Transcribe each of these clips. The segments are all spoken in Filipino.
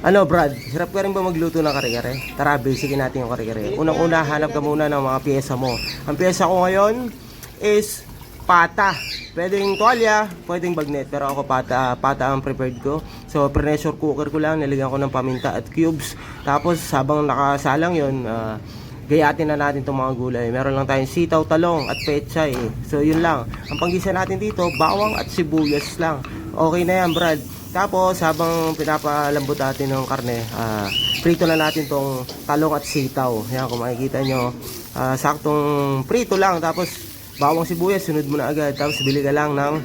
Ano Brad, hirap ka rin ba magluto ng kare-kare? Tara, basicin natin yung kare-kare. Unang-una, hanap ka muna ng mga pyesa mo. Ang pyesa ko ngayon is pata. Pwedeng tuwalya, pwedeng bagnet. Pero ako pata ang prepared ko. So, pressure cooker ko lang, nilagyan ko ng paminta at cubes. Tapos, habang nakasalang yun, gayatin na natin itong mga gulay. Meron lang tayong sitaw, talong at pechay. So, yun lang. Ang panggisa natin dito, bawang at sibuyas lang. Okay na yan, Brad. Tapos habang pinapalambot natin ng karne, prito na natin tong talong at sitaw. Yan, kung makikita nyo, saktong prito lang. Tapos bawang sibuyas, sunod mo na agad. Tapos bili ka lang ng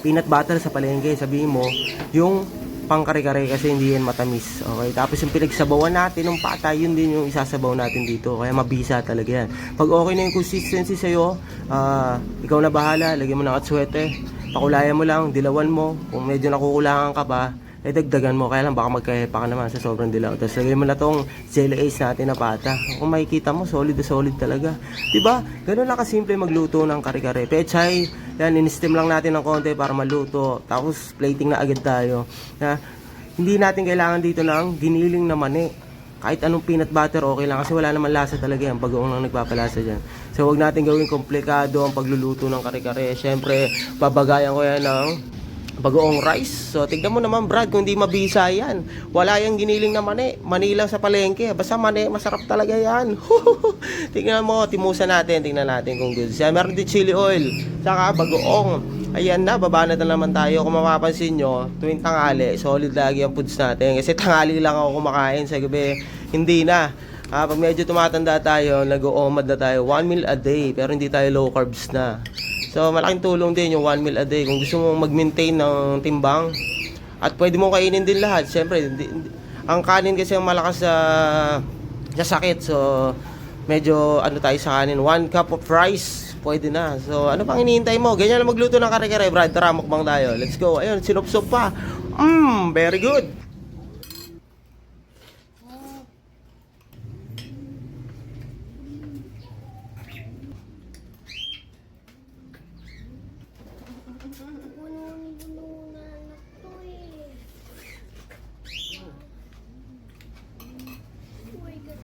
peanut butter sa palengke. Sabihin mo, yung pang kare-kare kasi hindi yan matamis. Okay, tapos yung pinagsabawan natin ng pata, yun din yung isasabaw natin dito. Kaya mabisa talaga yan. Pag okay na yung consistency sa'yo, ikaw na bahala. Lagyan mo ng atswete. Pakulayan mo lang, dilawan mo. Kung medyo nakukulangan ka pa, dagdagan mo. Kaya lang baka magkahepa ka naman sa sobrang dilaw. Tapos lagyan mo na tong jelly ace natin na pata. Kung makikita mo, solid na solid talaga. Diba? Ganun lang kasimple magluto ng kare-kare. Pechay, yan, in-steam lang natin ng konti para maluto. Tapos plating na agad tayo. Hindi natin kailangan dito ng giniling na mani. Kahit anong peanut butter, okay lang. Kasi wala naman lasa talaga yan. Bagoong lang nagpapalasa dyan. So, huwag natin gawing komplikado ang pagluluto ng kare-kare. Siyempre, babagayan ko yan ng bagoong rice. So, tignan mo naman, Brad, kung di mabisa yan. Wala yung giniling na mani. Mani lang sa palengke. Basta mani, masarap talaga yan. Tignan mo, timusan natin. Tignan natin kung good. Siya, meron din chili oil. Saka, bagoong. Ayan na, babanat na naman tayo. Kung mapapansin nyo, tuwing tanghali, solid lagi ang foods natin. Kasi tanghali lang ako kumakain, sa gabi, hindi na. Pag medyo tumatanda tayo, nag-OMAD na tayo, 1 meal a day, pero hindi tayo low carbs na. So, malaking tulong din yung 1 meal a day. Kung gusto mong mag-maintain ng timbang, at pwede mong kainin din lahat. Siyempre, ang kanin kasi ang malakas sa sakit. So, medyo ano tayo sa kanin, 1 cup of rice, pwede na. So, ano pang hinihintay mo? Ganyan na magluto ng kare-kare, Brad. Tara, mukbang tayo. Let's go. Ayun, sinupsop pa. Very good.